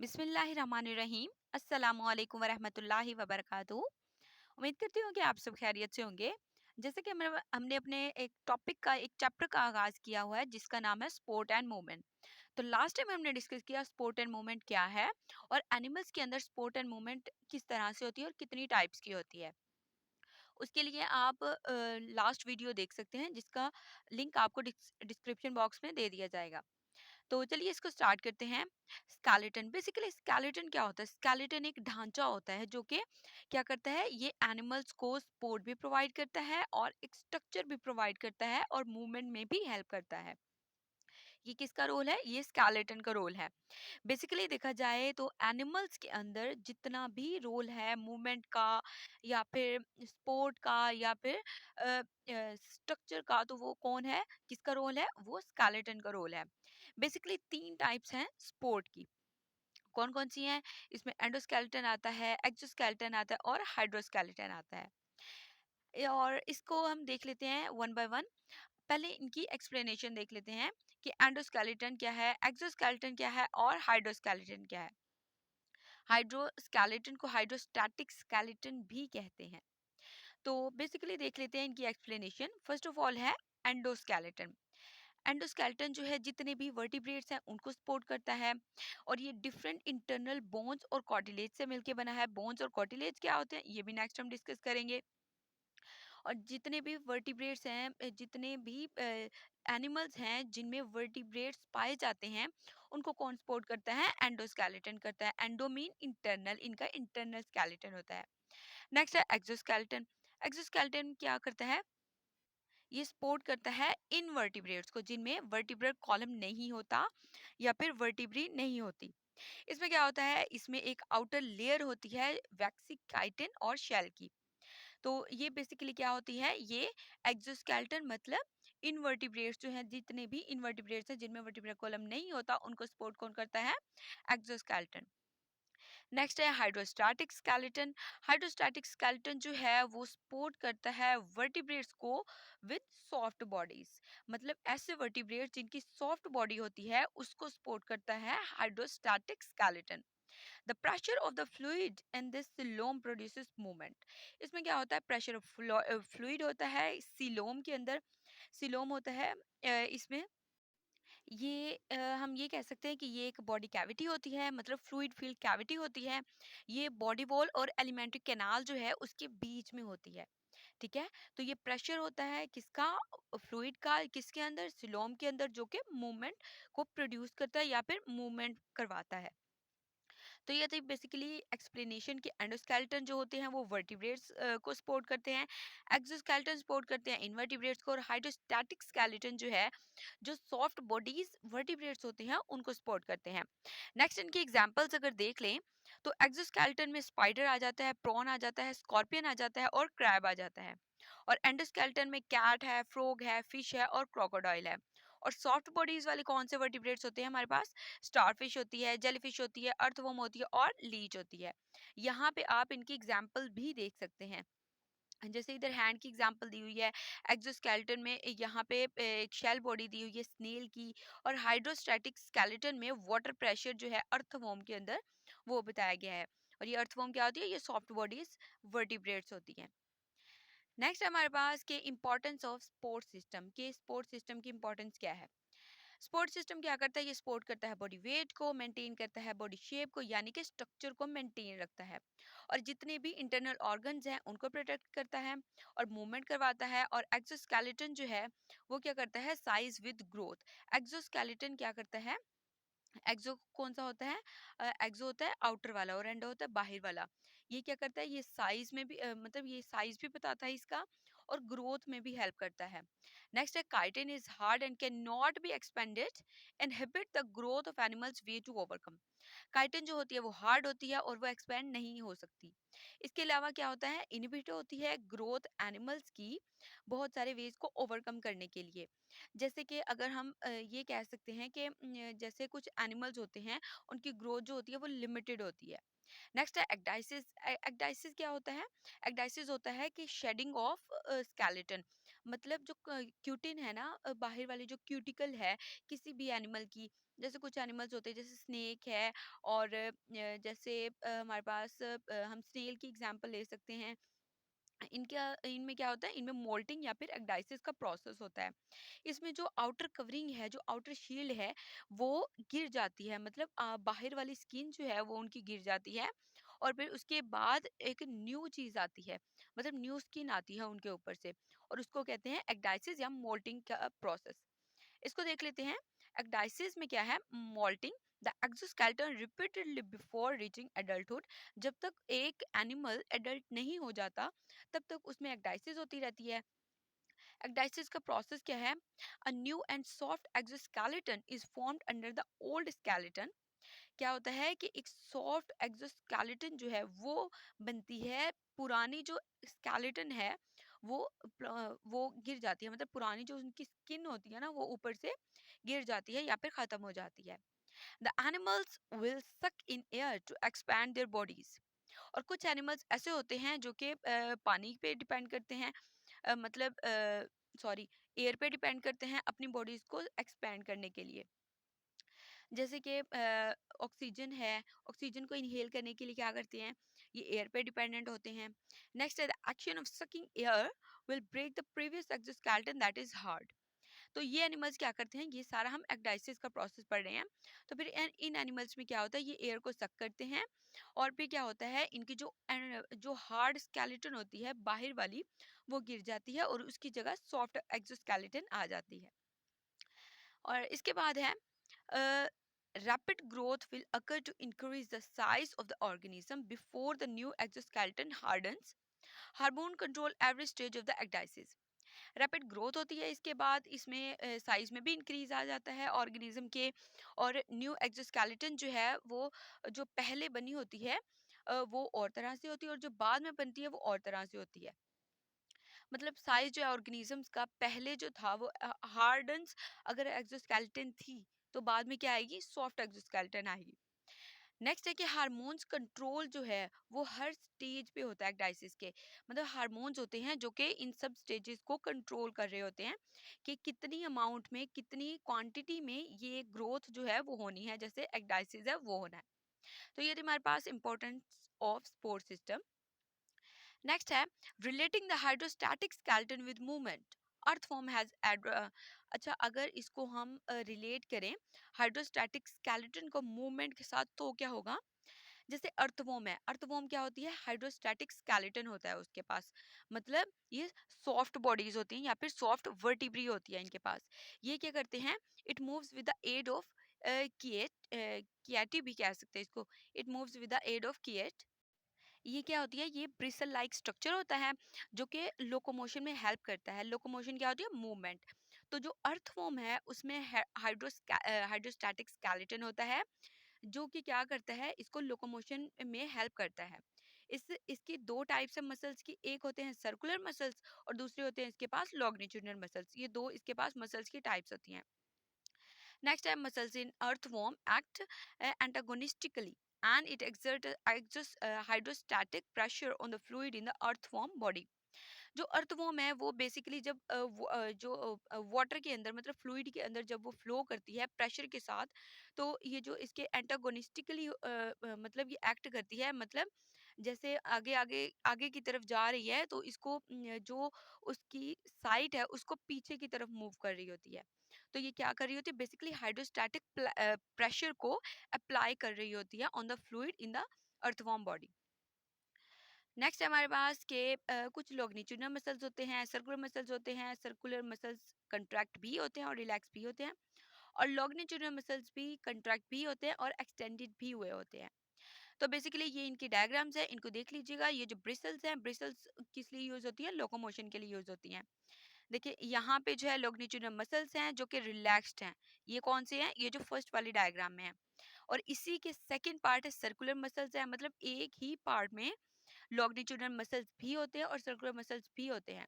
बिस्मिल्लाहिर्रहमानिर्रहीम। अस्सलामुअलैकुम वरहमतुल्लाहि वबरकातुहू। उम्मीद करती हूँ कि आप सब खैरियत से होंगे। जैसे कि हमने अपने एक टॉपिक का एक चैप्टर का आगाज किया हुआ है जिसका नाम है स्पोर्ट एंड मूवमेंट। तो लास्ट टाइम हमने डिस्कस किया स्पोर्ट एंड मूवमेंट क्या है और एनिमल्स के अंदर स्पोर्ट एंड मूवमेंट किस तरह से होती है और कितनी टाइप्स की होती है। उसके लिए आप लास्ट वीडियो देख सकते हैं जिसका लिंक आपको डिस्क्रिप्शन बॉक्स में दे दिया जाएगा। तो चलिए इसको स्टार्ट करते हैं। स्केलेटन, बेसिकली स्केलेटन क्या होता है? स्केलेटन एक ढांचा होता है जो कि क्या करता है, ये एनिमल्स को सपोर्ट भी प्रोवाइड करता है और एक स्ट्रक्चर भी प्रोवाइड करता है और मूवमेंट में भी हेल्प करता है। ये किसका रोल है? ये स्केलेटन का रोल है। बेसिकली देखा जाए तो एनिमल्स के अंदर जितना भी रोल है मूवमेंट का या फिर स्पोर्ट का या फिर स्ट्रक्चर का, तो वो कौन है, किसका रोल है? वो स्केलेटन का रोल है। बेसिकली तीन टाइप्स हैं स्पोर्ट की। कौन कौन सी हैं? इसमें एंडोस्केलेटन आता है, एक्सोस्केलेटन आता है और हाइड्रोस्केलेटन आता है। और इसको हम देख लेते हैं वन बाय वन। पहले इनकी एक्सप्लेनेशन देख लेते हैं कि एंडोस्केलेटन क्या है, एक्सोस्केलेटन क्या है और हाइड्रोस्केलेटन क्या है। हाइड्रोस्केलेटन को हाइड्रोस्टैटिक स्केलेटन भी कहते हैं। तो बेसिकली देख लेते हैं इनकी एक्सप्लेनेशन। फर्स्ट ऑफ ऑल है एंडोस्केलेटन। एंडोस्केलेटन जो है जितने भी वर्टिब्रेट्स हैं उनको सपोर्ट करता है और ये डिफरेंट इंटरनल बोन्स और कार्टिलेज से मिलके बना है। बोन्स और कार्टिलेज क्या होते हैं ये भी नेक्स्ट हम डिस्कस करेंगे। और जितने भी वर्टिब्रेट्स हैं, जितने भी एनिमल्स हैं जिनमें वर्टिब्रेट्स पाए जाते हैं, उनको कौन सपोर्ट करता है? एंडोस्केलेटन करता है। एंडो मीन इंटरनल, इनका इंटरनल स्केलेटन होता है। नेक्स्ट है एक्सोस्केलेटन। एक्सोस्केलेटन क्या करता है? ये सपोर्ट करता है इन वर्टिब्रेट्स को जिनमें वर्टिब्रल कॉलम नहीं होता या फिर वर्टिब्री नहीं होती। इसमें क्या होता है? इसमें एक आउटर लेयर होती है वैक्सी काइटिन और शेल की। तो ये बेसिकली क्या होती है? ये एक्सोस्केलेटन मतलब इनवर्टिब्रेट्स जो हैं, जितने भी इनवर्टिब्रेट्स हैं जिनमें वर्टिब्रल कॉलम नहीं होता, उनको सपोर्ट कौन करता है? एक्सोस्केलेटन। नेक्स्ट है हाइड्रोस्टैटिक स्केलेटन। हाइड्रोस्टैटिक स्केलेटन जो है वो सपोर्ट करता है वर्टिब्रेट्स को विद सॉफ्ट बॉडीज। मतलब ऐसे वर्टिब्रेट्स जिनकी सॉफ्ट बॉडी होती है उसको सपोर्ट करता है hydrostatic skeleton. The pressure of the fluid in this coelom produces movement. इसमें क्या होता है? प्रेशर ऑफ फ्लूइड होता है सिलोम के अंदर। सिलोम होता है इसमें ये हम ये कह सकते हैं कि ये एक बॉडी कैविटी होती है, मतलब फ्लूइड फील्ड कैविटी होती है। ये बॉडी वॉल और एलिमेंट्री कैनाल जो है उसके बीच में होती है। ठीक है। तो ये प्रेशर होता है किसका? फ्लूइड का। किसके अंदर? सिलोम के अंदर, जो कि मूवमेंट को प्रोड्यूस करता है या फिर मूवमेंट करवाता है। तो ये थी बेसिकली एक्सप्लेनेशन कि एंडोस्केलेटन जो होते हैं वो वर्टिब्रेट्स को सपोर्ट करते हैं, एक्सोस्केलेटन सपोर्ट करते हैं इनवर्टिब्रेट्स को, और हाइड्रोस्टैटिक स्केलेटन जो है, जो सॉफ्ट बॉडीज वर्टिब्रेट्स होते हैं उनको सपोर्ट करते हैं। नेक्स्ट इनकी एग्जांपल्स अगर देख लें तो एक्सोस्केलेटन में स्पाइडर आ जाता है, प्रॉन आ जाता है, स्कॉर्पियन आ जाता है और क्रैब आ जाता है। और एंडोस्केलेटन में कैट है, फ्रॉग है, फिश है और क्रोकोडाइल है। और सॉफ्ट बॉडीज वाले कौन से वर्टिब्रेट्स होते हैं हमारे पास? स्टारफिश होती है, जेलीफिश होती है, अर्थवर्म होती है और लीच होती है। यहाँ पे आप इनकी एग्जाम्पल भी देख सकते हैं। जैसे इधर हैंड की एग्जांपल दी हुई है, एक्सोस्केलेटन में यहाँ पे एक शेल बॉडी दी हुई है स्नेल की, और हाइड्रोस्टैटिक स्केलेटन में वाटर प्रेशर जो है अर्थवर्म के अंदर वो बताया गया है। और ये अर्थवर्म क्या होती है? ये सॉफ्ट बॉडीज वर्टिब्रेट्स होती हैं। नेक्स्ट हमारे पास के इम्पोर्टेंस ऑफ स्पोर्ट सिस्टम, के स्पोर्ट सिस्टम की इम्पोर्टेंस क्या है। स्पोर्ट सिस्टम क्या करता है? ये सपोर्ट करता है बॉडी वेट को, मेंटेन करता है बॉडी शेप को, यानी कि स्ट्रक्चर को मेंटेन रखता है, और जितने भी इंटरनल ऑर्गन्स हैं उनको प्रोटेक्ट करता है और मूवमेंट करवाता है। और एक्सोस्केलेटन जो है वो क्या करता है? Size with growth. एक्सोस्केलेटन क्या करता है? एक्सो कौन सा होता है? एक्सो होता है आउटर वाला और एंडो होता है बाहर वाला। ये क्या करता है? ये साइज में भी मतलब ये साइज भी बताता है इसका, और ग्रोथ में भी हेल्प करता है। नेक्स्ट है chitin is hard and can not be expanded, inhibit the growth of animals way to overcome. Chitin जो होती है वो हार्ड होती है और वो एक्सपेंड नहीं हो सकती। इसके अलावा क्या होता है? इनहिबिट होती है ग्रोथ एनिमल्स की बहुत सारे वेज को ओवरकम करने के लिए। जैसे कि अगर हम ये कह सकते हैं कि जैसे कुछ एनिमल्स होते हैं उनकी ग्रोथ जो होती है वो लिमिटेड होती है। नेक्स्ट है एक्डाइसिस। एक्डाइसिस क्या होता है? एक्डाइसिस होता है कि शेडिंग ऑफ स्केलेटन। मतलब जो क्यूटिन है ना, बाहर वाली जो क्यूटिकल है किसी भी एनिमल की, जैसे कुछ एनिमल्स होते हैं जैसे स्नेक है, और जैसे हमारे पास हम स्नेल की एग्जांपल ले सकते हैं। इनमें क्या होता है, इनमें मोल्टिंग या फिर एग्डाइसिस का प्रोसेस होता है। इसमें जो आउटर कवरिंग है, जो आउटर शील्ड है, वो गिर जाती है, मतलब बाहर वाली स्किन जो है वो उनकी गिर जाती है, और फिर उसके बाद एक न्यू चीज आती है, मतलब न्यू स्किन आती है उनके ऊपर से, और उसको कहते हैं एग्डाइसिस या मोल्टिंग का प्रोसेस। इसको देख लेते हैं। एक्डाइसिस में क्या है, moulting the exoskeleton repeatedly before reaching adulthood. जब तक एक एनिमल एडल्ट नहीं हो जाता तब तक उसमें एक्डाइसिस होती रहती है। एक्डाइसिस का प्रोसेस क्या है, a new and soft exoskeleton is formed under the old skeleton. क्या होता है कि एक सॉफ्ट एक्सोस्केलेटन जो है वो बनती है, पुरानी जो स्केलेटन है वो वो गिर जाती है, मतलब पुरानी जो उनकी स्किन होती है ना वो ऊपर से गिर जाती है या फिर खत्म हो जाती है। The animals will suck in air to expand their bodies. और कुछ एनिमल्स ऐसे होते हैं जो कि पानी पे डिपेंड करते हैं, मतलब सॉरी, एयर पे डिपेंड करते हैं अपनी बॉडीज को एक्सपैंड करने के लिए। जैसे कि ऑक्सीजन है, ऑक्सीजन को इनहेल करने के लिए क्या करते हैं, ये एयर पे डिपेंडेंट होते हैं। नेक्स्ट है the action of sucking air will break the previous exoskeleton that is hard. तो ये एनिमल्स क्या करते हैं, ये सारा हम एक्डाइसिस का प्रोसेस पढ़ रहे हैं। तो फिर इन एनिमल्स में क्या होता है, ये एयर को सक करते हैं, और फिर क्या होता है, इनकी जो हार्ड स्केलेटन होती है बाहर वाली वो गिर जाती है और उसकी जगह सॉफ्ट एक्सोस्केलेटन आ जाती है। और इसके बाद है rapid growth will occur to increase the size of the organism before the new exoskeleton hardens. Hormone control every stage of the ecdysis. Rapid growth होती है, इसके बाद इसमें साइज में भी इंक्रीज आ जाता है ऑर्गेनिज्म के, और न्यू एक्सोस्केलेटन जो है वो जो पहले बनी होती है वो और तरह से होती है, और जो बाद में बनती है वो और तरह से होती है। मतलब साइज जो है ऑर्गेनिजम्स का पहले जो था वो हार्डन्स अगर एक्सोस्केलेटन थी, तो बाद में क्या आएगी, सॉफ्ट एक्सोस्केलेटन आएगी। नेक्स्ट है कि हार्मोन्स कंट्रोल जो है वो हर स्टेज पे होता है डायसिस के। मतलब हार्मोन्स होते हैं जो कि इन सब स्टेजेस को कंट्रोल कर रहे होते हैं कि कितनी अमाउंट में, कितनी क्वांटिटी में ये ग्रोथ जो है वो होनी है, जैसे एक्डाइसिस है वो होना है। तो ये थी हमारे पास importance of sport system. Next है relating the hydrostatic skeleton with movement. Earthworm has अच्छा, अगर इसको हम रिलेट करें हाइड्रोस्टैटिक स्केलेटन को मूवमेंट के साथ, तो क्या होगा, जैसे अर्थवॉर्म है, अर्थवॉर्म क्या होती है, हाइड्रोस्टैटिक स्केलेटन होता है उसके पास, मतलब ये सॉफ्ट बॉडीज होती हैं या फिर सॉफ्ट वर्टिब्री होती है इनके पास। ये क्या करते हैं, it moves with the aid of chaetae भी कह सकते हैं इसको, it moves with the aid of chaetae. ये क्या होती है, ये ब्रिसल लाइक स्ट्रक्चर होता है जो कि लोकोमोशन में हेल्प करता है। लोकोमोशन क्या होती है, मूवमेंट। तो जो अर्थवॉर्म है उसमें हाइड्रोस्टैटिक स्केलेटन होता है जो कि क्या करता है, इसको लोकोमोशन में हेल्प करता है। इसकी दो टाइप्स है मसल्स की, एक होते हैं सर्कुलर मसल्स और दूसरे होते हैं इसके पास लॉन्गिट्यूडिनल मसल्स। ये दो इसके पास मसल्स की टाइप्स होती हैं। नेक्स्ट है muscles in earthworm act antagonistically and it exerts hydrostatic pressure on the fluid in the earthworm body. जो अर्थवॉर्म है वो बेसिकली जब जो वाटर के अंदर, मतलब फ्लूइड के अंदर जब वो फ्लो करती है प्रेशर के साथ, तो ये जो इसके एंटागोनिस्टिकली मतलब ये एक्ट करती है, मतलब जैसे आगे आगे आगे की तरफ जा रही है तो इसको जो उसकी साइड है उसको पीछे की तरफ मूव कर रही होती है। तो ये क्या कर रही होती है, बेसिकली हाइड्रोस्टैटिक प्रेशर को अप्लाई कर रही होती है on the fluid in the earthworm body. Next हमारे पास के कुछ लॉन्गिट्यूडिनल मसल्स होते हैं, सर्कुलर मसल्स होते हैं। सर्कुलर मसल्स कंट्रैक्ट भी होते हैं और रिलैक्स भी होते हैं, और लॉन्गिट्यूडिनल मसल्स भी कंट्रैक्ट भी होते हैं और एक्सटेंडेड भी हुए होते हैं। तो बेसिकली ये इनकी डायग्राम्स है, इनको देख लीजिएगा। ये जो ब्रिसल्स हैं, ब्रिसल्स किस लिए यूज होती है, लोकोमोशन के लिए यूज होती हैं। देखिए यहाँ पे जो है लॉन्गिट्यूडिनल मसल्स हैं जो कि रिलैक्स्ड हैं। ये कौन से हैं, ये जो फर्स्ट वाली डायग्राम में है। और इसी के सेकंड पार्ट है सर्कुलर मसल्स है, मतलब एक ही पार्ट में लॉन्गिट्यूडिनल मसल्स भी होते हैं और सर्कुलर मसल्स भी होते हैं।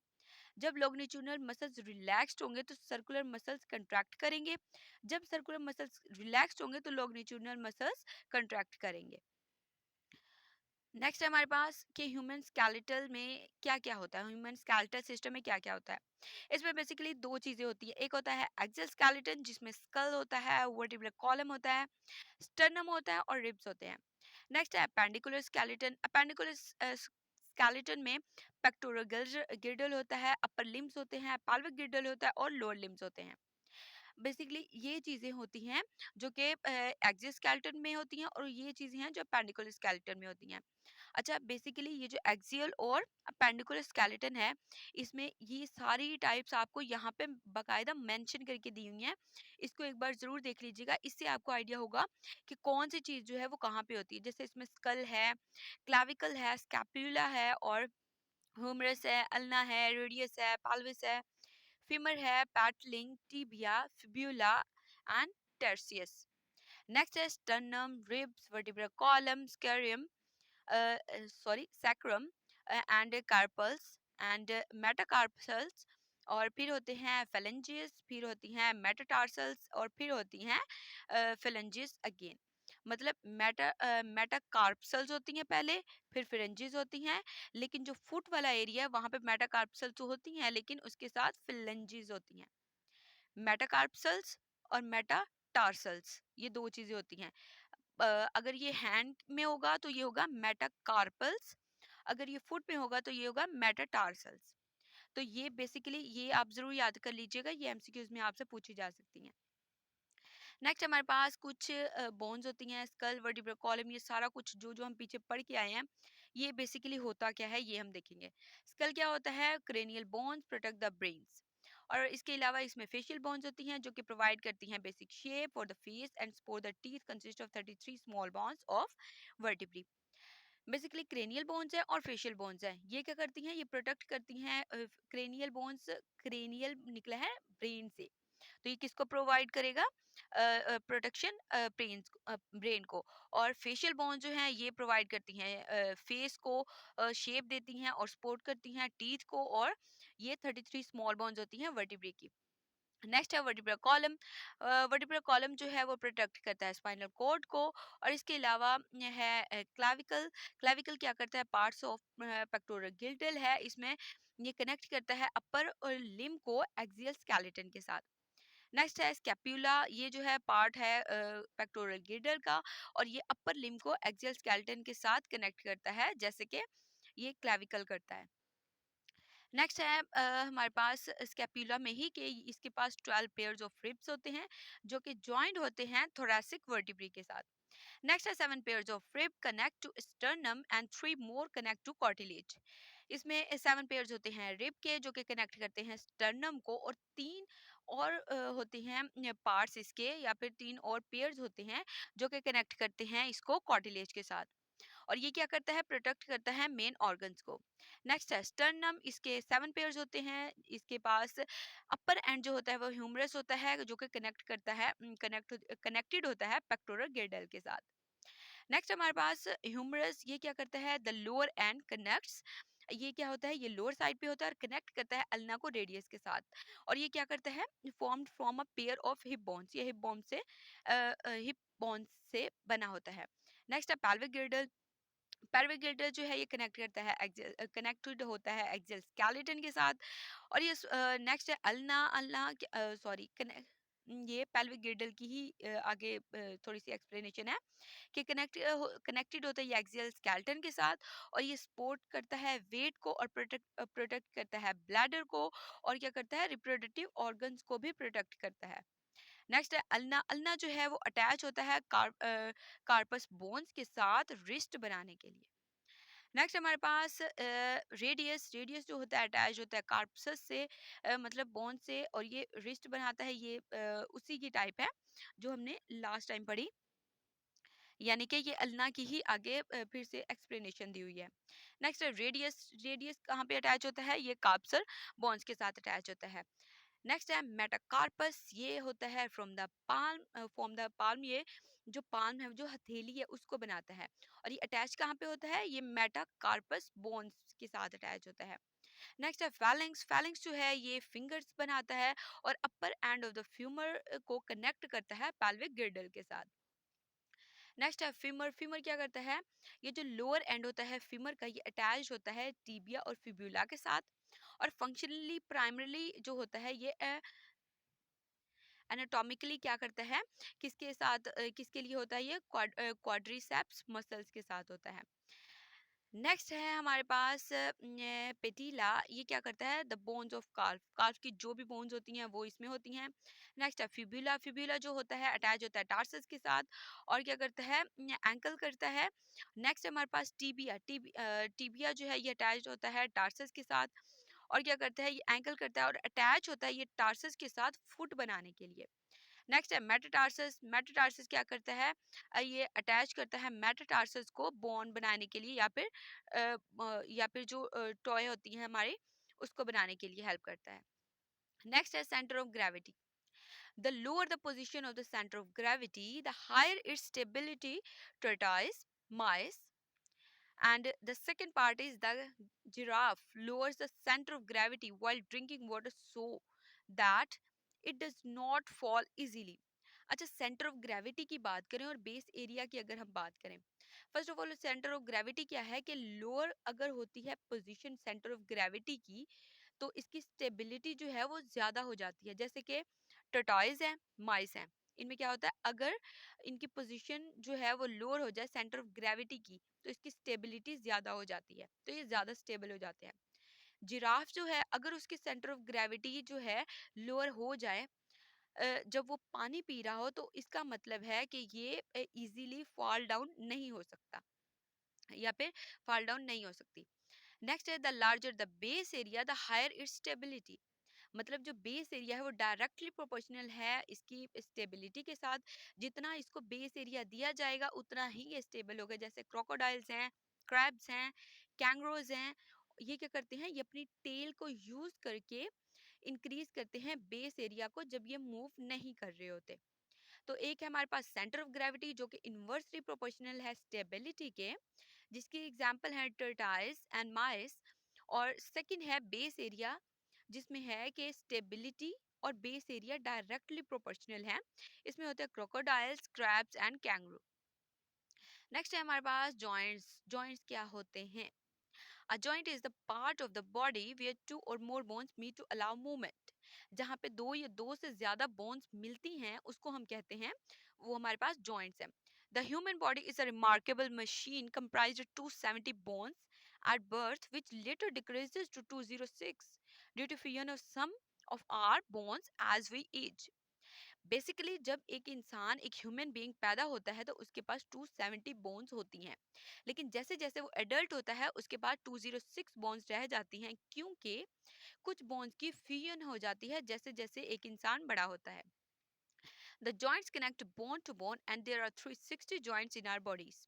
जब लॉन्गिट्यूडिनल मसल्स रिलैक्स्ड होंगे तो सर्कुलर मसल्स कंट्रैक्ट करेंगे, जब सर्कुलर मसल्स रिलैक्स्ड होंगे तो लॉन्गिट्यूडिनल मसल्स कंट्रैक्ट करेंगे। नेक्स्ट है हमारे पास कि ह्यूमन स्केलेटल में क्या क्या होता है, ह्यूमन स्केलेटल सिस्टम में क्या क्या होता है। इसमें बेसिकली दो चीजें होती है, एक होता है एक्सियल स्केलेटन जिसमें स्कल होता है, वर्टिब्रल कॉलम होता है, स्टर्नम होता है और रिब्स होते हैं। नेक्स्ट है अपेंडिकुलर स्केलेटन। अपेंडिकुलर स्केलेटन में पेक्टोरल गिर्डल होता है, अपर लिम्स होते हैं, पाल्विक गिर्डल होता है और लोअर लिम्स होते हैं। बेसिकली ये चीजें होती हैं जो कि एक्सियल स्केलेटन में होती हैं और ये चीजें हैं जो अपेंडिकुलर स्केलेटन में होती हैं। अच्छा, बेसिकली ये जो एक्सियल और अपेंडिकुलर स्केलेटन है, इसमें ये सारी टाइप्स आपको यहाँ पे बकायदा मेंशन करके दी हुई हैं। इसको एक बार जरूर देख लीजिएगा, इससे आपको आइडिया होगा कि कौन सी चीज जो है वो कहाँ पे होती है। जैसे इसमें स्कल है, क्लाविकल है, स्कैपुला है और ह्यूमरस है, अल्ना है, रेडियस है, पाल्विस है, फीमर है, patella, tibia, fibula and tarsus. Next है sternum, ribs, vertebral column, ischium, sacrum and carpals and metacarpals। और फिर होते हैं phalanges, फिर होती हैं metatarsals और फिर होती हैं phalanges अगेन। मतलब मेटाकार्पल्स होती हैं पहले, फिर phalanges होती हैं, लेकिन जो फुट वाला एरिया है वहां पे मेटाकार्पल्स तो होती हैं लेकिन उसके साथ phalanges होती हैं। मेटाकार्पल्स और मेटाटार्सल्स ये दो चीजें होती हैं। अगर ये हैंड में होगा तो ये होगा मेटाकार्पल्स, अगर ये फुट में होगा तो ये होगा मेटाटार्सल्स। तो ये बेसिकली ये आप जरूर याद कर लीजिएगा, ये एमसीक्यूज में आपसे पूछी जा सकती हैं। नेक्स्ट हमारे पास कुछ बोन्स होती हैं, स्कल, वर्टिब्रल कॉलम, ये सारा कुछ जो जो हम पीछे पढ़ के आए हैं, ये बेसिकली होता क्या है ये हम देखेंगे। स्कल क्या होता है, cranial bones protect the brains. और इसके अलावा इसमें फेशियल बोन्स होती हैं जो कि प्रोवाइड करती हैं basic shape for the face and support the teeth, consist of 33 small bones of vertebrae. Basically cranial bones है और फेशियल बोन्स है, ये क्या करती हैं, ये प्रोटेक्ट करती हैं। क्रेनियल बोन्स, क्रेनियल निकला है ब्रेन से, तो ये किसको प्रोवाइड करेगा, प्रोटेक्शन ब्रेन को। और फेशियल बोन जो है ये प्रोवाइड करती हैं फेस को, शेप देती हैं और सपोर्ट करती हैं टीथ को। और ये 33 स्मॉल बोन्स होती हैं वर्टिब्रे की। नेक्स्ट है वर्टिब्रल कॉलम। वर्टिब्रल कॉलम जो है वो प्रोटेक्ट करता है स्पाइनल कॉर्ड को। और इसके अलावा है क्लाविकल। क्लाविकल क्या करता है, पार्ट्स ऑफ पेक्टोरल गिल्टल है, इसमें ये कनेक्ट करता है अपर लिम को एक्सियल स्केलेटन के साथ। नेक्स्ट है स्कैप्यूला, ये जो है पार्ट है पेक्टोरल गिल्डर का और ये अपर लिम को एक्सियल स्केलेटन के साथ कनेक्ट करता है जैसे कि ये क्लेविकल करता है। नेक्स्ट है हमारे पास स्कैप्यूला में ही कि इसके पास 12 पेयर्स ऑफ रिब्स होते हैं जो कि ज्वाइंट होते हैं थोरैसिक वर्टिब्री के साथ। नेक्स्ट है 7 pairs of rib connect to sternum and 3 more connect to cartilage. इसमें 7 पेयर्स होते हैं रिब के जो कि कनेक्ट करते हैं स्टर्नम को, और 3 और होते हैं पार्ट्स इसके, या फिर 3 और पेयर्स होते हैं जो कि कनेक्ट करते हैं इसको कार्टिलेज के साथ। और ये क्या करता है, प्रोटेक्ट करता है मेन ऑर्गन्स को। नेक्स्ट है स्टर्नम, इसके 7 पेयर्स होते हैं, इसके पास अपर एंड जो होता है वो ह्यूमरस होता है जो कि कनेक्ट करता है, कनेक्टेड होता है पेक्टोरल गिर्डल के साथ। नेक्स्ट हमारे पास ह्यूमरस, ये क्या करता है, द लोअर एंड कनेक्ट्स, ये क्या होता है, ये लोअर साइड पे होता है और कनेक्ट करता है अल्ना को रेडियस के साथ। और ये क्या करता है, formed from a pair of hip bones, ये हिप बोन्स से बना होता है। नेक्स्ट है पैल्विक गिर्डल। पैल्विक गिल्डर जो है ये कनेक्ट करता है कनेक्टेड होता है एक्सियल स्केलेटन के साथ। और ये नेक्स्ट है अल्ना। अल्ना सॉरी ये पेल्विक गिल्डल की ही आगे थोड़ी सी एक्सप्लेनेशन है कि कनेक्टेड होता है ये एक्सियल स्केलेटन के साथ। और ये सपोर्ट करता है वेट को और प्रोटेक्ट करता है ब्लैडर को। और क्या करता है, रिप्रोडक्टिव ऑर्गन्स को भी प्रोटेक्ट करता है। नेक्स्ट है अल्ना। अल्ना जो है वो अटैच होता है कार्पस बोन्स के साथ रिस्ट बनाने के लिए। नेक्स्ट हमारे पास रेडियस। रेडियस जो होता है अटैच होता है कार्पस से, मतलब बोन से, और ये रिस्ट बनाता है। ये उसी की टाइप है जो हमने लास्ट टाइम पढ़ी, यानी कि ये अल्ना की ही आगे फिर से एक्सप्लेनेशन दी हुई है। नेक्स्ट है रेडियस। रेडियस कहाँ पे अटैच होता है, ये कार्पसर बोन्स के साथ अटैच होता है। नेक्स्ट है मेटाकार्पस, ये होता है फ्रॉम द पाल्म, ये जो पाल्म है, जो हथेली है, उसको बनाता है। और ये अटैच कहाँ पे होता है, ये मेटाकार्पस बोन्स के साथ अटैच होता है। नेक्स्ट है फैलिंग्स। फैलिंग्स जो है ये फिंगर्स बनाता है और अपर एंड ऑफ द फ्यूमर को कनेक्ट करता है पैल्विक गिर्डल के साथ। नेक्स्ट है फीमर। फीमर क्या करता है, ये जो लोअर एंड होता है फीमर का, ये अटैच होता है टिबिया और फिब्यूला के साथ, और फंक्शनली प्राइमरली जो होता है ये एनाटॉमिकली क्या करता है, किसके साथ किसके लिए होता है, ये क्वाड्रिसेप्स मसल्स के साथ होता है। नेक्स्ट है हमारे पास पेटिला। ये क्या करता है, द बोन्स ऑफ काल्फ, काल्फ की जो भी बोन्स होती हैं वो इसमें होती हैं। नेक्स्ट है फिब्यूला। फिब्यूला जो होता है अटैच होता है टार्सस के साथ, और क्या करता है, एंकल करता है। नेक्स्ट है हमारे पास टीबिया। टीबिया जो है ये अटैच होता है टार्सस के साथ, और क्या करता है, ये एंकल करता है और अटैच होता है ये टार्सस के साथ फुट बनाने के लिए। नेक्स्ट है मेटाटार्सस। मेटाटार्सस क्या करता है, ये अटैच करता है मेटाटार्सस को बोन बनाने के लिए, या फिर जो टॉय होती है हमारे, उसको बनाने के लिए हेल्प करता है। नेक्स्ट है centre of gravity. The lower the position of the centre of gravity, the higher its stability, tortoise, mice. And the second part is the giraffe lowers the center of gravity while drinking water so that it does not fall easily. अच्छा, centre of gravity की बात करें और base area की अगर हम बात करें, first of all centre of gravity क्या है कि लोअर अगर होती है पोजीशन सेंटर ऑफ ग्रेविटी की, तो इसकी स्टेबिलिटी जो है वो ज्यादा हो जाती है। जैसे कि टर्टॉइज है, माइस है, इनमें क्या होता है, अगर इनकी पोजीशन जो है वो लोअर हो जाए सेंटर ऑफ ग्रेविटी की, तो इसकी स्टेबिलिटी ज्यादा हो जाती है, तो ये ज्यादा स्टेबल हो जाते हैं। जिराफ जो है अगर उसकी सेंटर ऑफ ग्रेविटी जो है लोअर हो जाए, जब वो पानी पी रहा हो, तो इसका मतलब है कि ये इजीली फॉल डाउन नहीं हो सकता, या फिर फॉल डाउन नहीं हो सकती। नेक्स्ट है the larger the base area the higher its stability. मतलब जो बेस एरिया है वो डायरेक्टली प्रोपोर्शनल है इसकी स्टेबिलिटी के साथ। जितना इसको बेस एरिया दिया जाएगा उतना ही ये स्टेबल होगा। जैसे क्रोकोडाइल्स हैं, क्रैब्स हैं, कैंगरोज हैं, ये क्या करते हैं, ये अपनी टेल को यूज करके इंक्रीज करते हैं बेस एरिया को जब ये मूव नहीं कर रहे होते। तो एक है हमारे पास सेंटर ऑफ ग्रेविटी जो कि इनवर्सली प्रोपोर्शनल है स्टेबिलिटी के, जिसकी एग्जांपल है टर्टाइस एंड माइस। और सेकंड है बेस एरिया, जिसमें है कि स्टेबिलिटी और बेस एरिया डायरेक्टली प्रोपोर्शनल है। इसमें होते हैं crocodiles, crabs and kangaroo. Next है हमारे पास जॉइंट्स। जॉइंट्स क्या होते हैं? A joint is the part of the body where two or more bones meet to allow movement. जहाँ पे दो या दो से ज्यादा बोन्स मिलती हैं उसको हम कहते हैं, वो हमारे पास जॉइंट्स हैं। The human body is a remarkable machine comprised of 270 bones at birth, which later decreases to 206 due to fusion of some of our bones as we age. Basically जब एक इंसान, एक ह्यूमन बीइंग पैदा होता है तो उसके पास 270 बोन्स होती हैं, लेकिन जैसे जैसे वो एडल्ट होता है उसके बाद 206 बोन्स रह जाती हैं, क्योंकि कुछ बोन्स की फ्यूजन हो जाती है जैसे जैसे एक इंसान बड़ा होता है। The joints connect bone to bone and there are 360 joints in our bodies.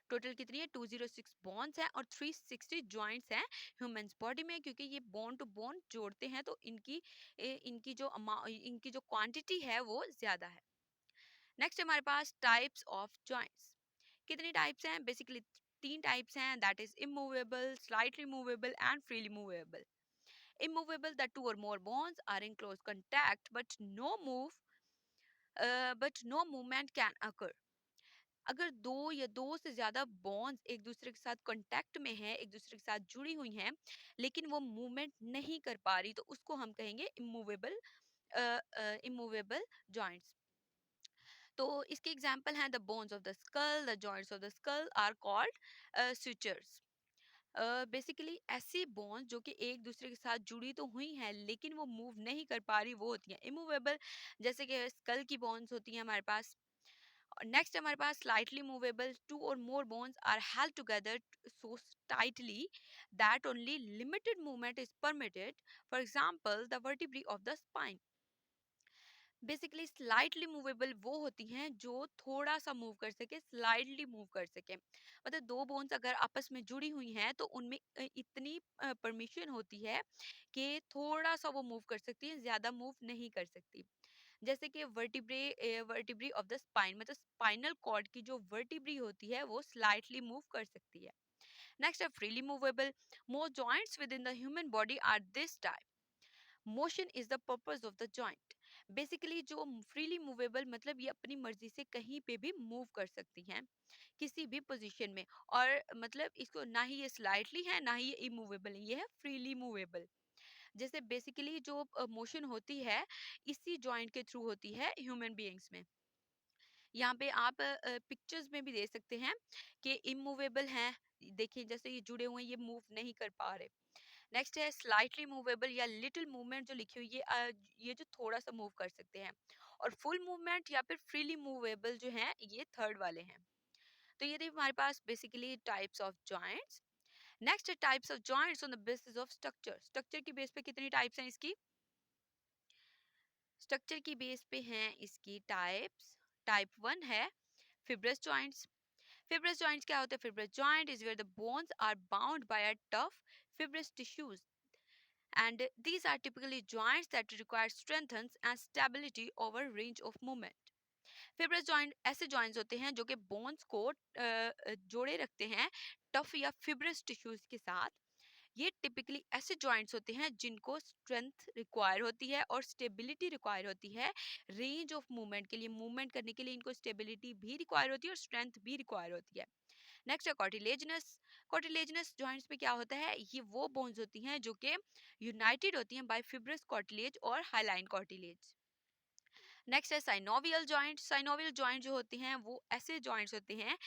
Total कितनी है? 206 बोन्स हैं और 360 जॉइंट्स हैं ह्यूमंस बॉडी में, क्योंकि ये बोन टू बोन जोड़ते हैं तो इनकी जो क्वांटिटी है वो ज्यादा है। नेक्स्ट हमारे पास टाइप्स ऑफ जॉइंट्स। कितनी टाइप्स हैं? बेसिकली तीन टाइप्स हैं, that is immovable, slightly movable and freely movable. Immovable, the two or more bones are in close contact but no movement can occur. अगर दो या दो से ज्यादा बॉन्ड्स एक दूसरे के साथ कांटेक्ट में है, एक दूसरे के साथ जुड़ी हुई हैं, लेकिन वो मूवमेंट नहीं कर पा रही, तो उसको हम कहेंगे इमूवेबल जॉइंट्स। तो इसके एग्जांपल हैं the bones of the skull, the joints of the skull are called sutures. Basically ऐसी बोन्स जो कि एक दूसरे के साथ जुड़ी तो हुई हैं लेकिन वो मूव नहीं कर पा रही, वो होती हैं इमूवेबल। जैसे कि स्कल की बोन्स होती हैं हमारे पास। नेक्स्ट हमारे पास slightly movable, two or more bones are held together so tightly that only limited movement is permitted, for example the vertebrae of the spine. Basically slightly movable वो होती हैं जो थोड़ा सा मूव कर सके, स्लाइडली मूव कर सके। मतलब दो बोन्स अगर आपस में जुड़ी हुई हैं तो उनमें इतनी परमिशन होती है कि थोड़ा सा वो मूव कर सकती है, ज्यादा मूव नहीं कर सकती। जैसे कि वर्टिब्री ऑफ द स्पाइन, मतलब स्पाइनल कॉर्ड की जो वर्टिब्री होती है वो स्लाइटली मूव कर सकती है। नेक्स्ट है freely movable. Most joints within the human body are this type. Motion is the purpose of the joint. Basically जो फ्रीली मूवेबल मतलब ये अपनी मर्जी से कहीं पे भी मूव कर सकती हैं किसी भी पोजीशन में। और मतलब इसको ना ही ये स्लाइटली है ना ही ये इमूवेबल है, ये है फ्रीली मूवेबल। जैसे बेसिकली जो मोशन होती है इसी जॉइंट के थ्रू होती है ह्यूमन बीइंग्स में। यहाँ पे आप पिक्चर्स में भी देख सकते हैं कि इमूवेबल हैं। देखिए जैसे ये जुड़े हुए हैं, ये मूव नहीं कर पा रहे। नेक्स्ट है स्लाइटली मूवेबल या लिटिल मूवमेंट जो लिखी हुई है, ये जो थोड़ा सा मूव कर सकते हैं। और फुल मूवमेंट या फिर फ्रीली मूवेबल जो है ये थर्ड वाले हैं। तो ये थे हमारे पास basically types of joints. Next है types of joints on the basis of structure. Structure की बेस पे कितनी टाइप्स हैं इसकी? स्ट्रक्चर की बेस पे हैं इसकी टाइप्स। टाइप वन है fibrous joints. Fibrous joints क्या होते हैं? Fibrous joint is where the bones are bound by a tough fibrous tissues, and these are typically joints that require strength and stability over range of movement. Fibrous joint ऐसे joints होते हैं जो कि bones को जोड़े रखते हैं tough या fibrous tissues के साथ। ये टिपिकली ऐसे जॉइंट्स होते हैं जिनको स्ट्रेंथ रिक्वायर होती है और स्टेबिलिटी रिक्वायर होती है रेंज ऑफ मूवमेंट के लिए। मूवमेंट करने के लिए इनको स्टेबिलिटी भी रिक्वायर होती है और स्ट्रेंथ भी रिक्वायर होती है। नेक्स्ट है कॉटिलेजनस। कॉटिलेजनस जॉइंट्स में क्या होता है? ये वो बोन्स होती हैं जो कि यूनाइटेड होती हैं बाय फिब्रस कॉटिलेज और हाइलाइन कॉटिलेज। नेक्स्ट है साइनोवियल जॉइंट। साइनोवियल जॉइंट जो होते हैं वो ऐसे जॉइंट्स होते हैं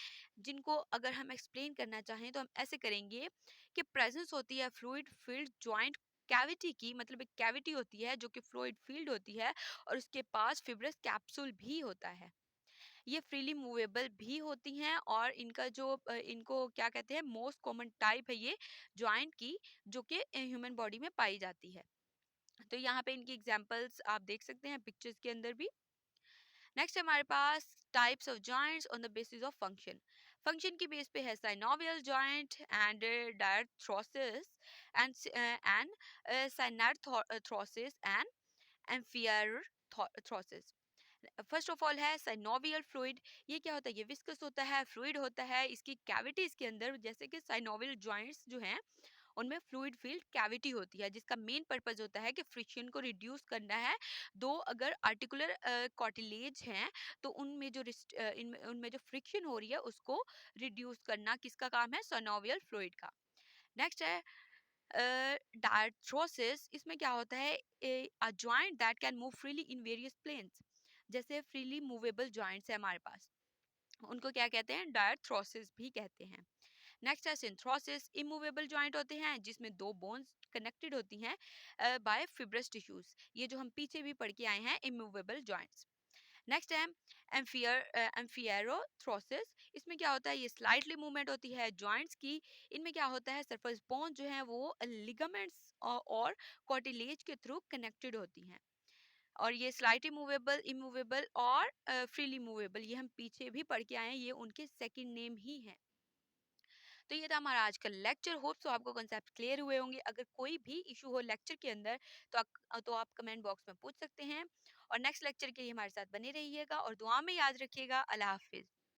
जिनको अगर हम एक्सप्लेन करना चाहें तो हम ऐसे करेंगे कि प्रेजेंस होती है फ्लूइड फील्ड जॉइंट कैविटी की, मतलब एक कैविटी होती है जो कि फ्लूइड फील्ड होती है और उसके पास फिब्रस कैप्सूल भी होता है। ये फ्रीली मूवेबल भी होती हैं और इनका जो इनको क्या कहते हैं, मोस्ट कॉमन टाइप है ये जॉइंट की जो कि ह्यूमन बॉडी में पाई जाती है। तो यहाँ पे इनकी एग्जांपल्स आप देख सकते हैं पिक्चर्स के अंदर भी। नेक्स्ट हमारे पास types of joints on the basis of function. Function की बेस पे है synovial joint and diarthrosis and synarthrosis and amphiarthrosis. First of all है साइनोवियल फ्लूइड। ये क्या होता है? ये विस्कस होता है, फ्लूइड होता है इसकी कैविटीज के अंदर। जैसे कि साइनोवियल जॉइंट्स जो हैं उनमें फ्लूइड फील्ड कैविटी होती है जिसका मेन पर्पस होता है कि फ्रिक्शन को रिड्यूस करना है। दो अगर आर्टिकुलर कार्टिलेज हैं तो उनमें जो उनमें जो फ्रिक्शन हो रही है उसको रिड्यूस करना किसका काम है? साइनोवियल फ्लूइड का। नेक्स्ट है डायथ्रोसिस। इसमें क्या होता है? A joint that can move freely in various planes. जैसे फ्रीली मूवेबल जॉइंट्स है हमारे पास, उनको क्या कहते हैं? डायथ्रोसिस भी कहते हैं। नेक्स्ट है सिंथ्रोसिस। इमूवेबल जॉइंट होते हैं जिसमें दो बोन्स कनेक्टेड होती हैं बाय फिब्रस टिश्यूज। ये जो हम पीछे भी पढ़ के आए हैं इमूवेबल जॉइंट्स। नेक्स्ट है एम्फियरोथ्रोसिस। इसमें क्या होता है? ये स्लाइटली मूवमेंट होती है जॉइंट्स की। इनमें क्या होता है? सरफेस बोन जो है वो लिगामेंट्स और कार्टिलेज के थ्रू कनेक्टेड होती हैं। और ये स्लाइटली मूवेबल, इमूवेबल और फ्रीली मूवेबल ये हम पीछे भी पढ़ के आए हैं, ये उनके सेकंड नेम ही हैं। तो ये था हमारा आज का लेक्चर। होप सो आपको कॉन्सेप्ट क्लियर हुए होंगे। अगर कोई भी इशू हो लेक्चर के अंदर तो आप कमेंट बॉक्स में पूछ सकते हैं। और नेक्स्ट लेक्चर के लिए हमारे साथ बने रहिएगा और दुआ में याद रखिएगा। अल्लाह हाफिज।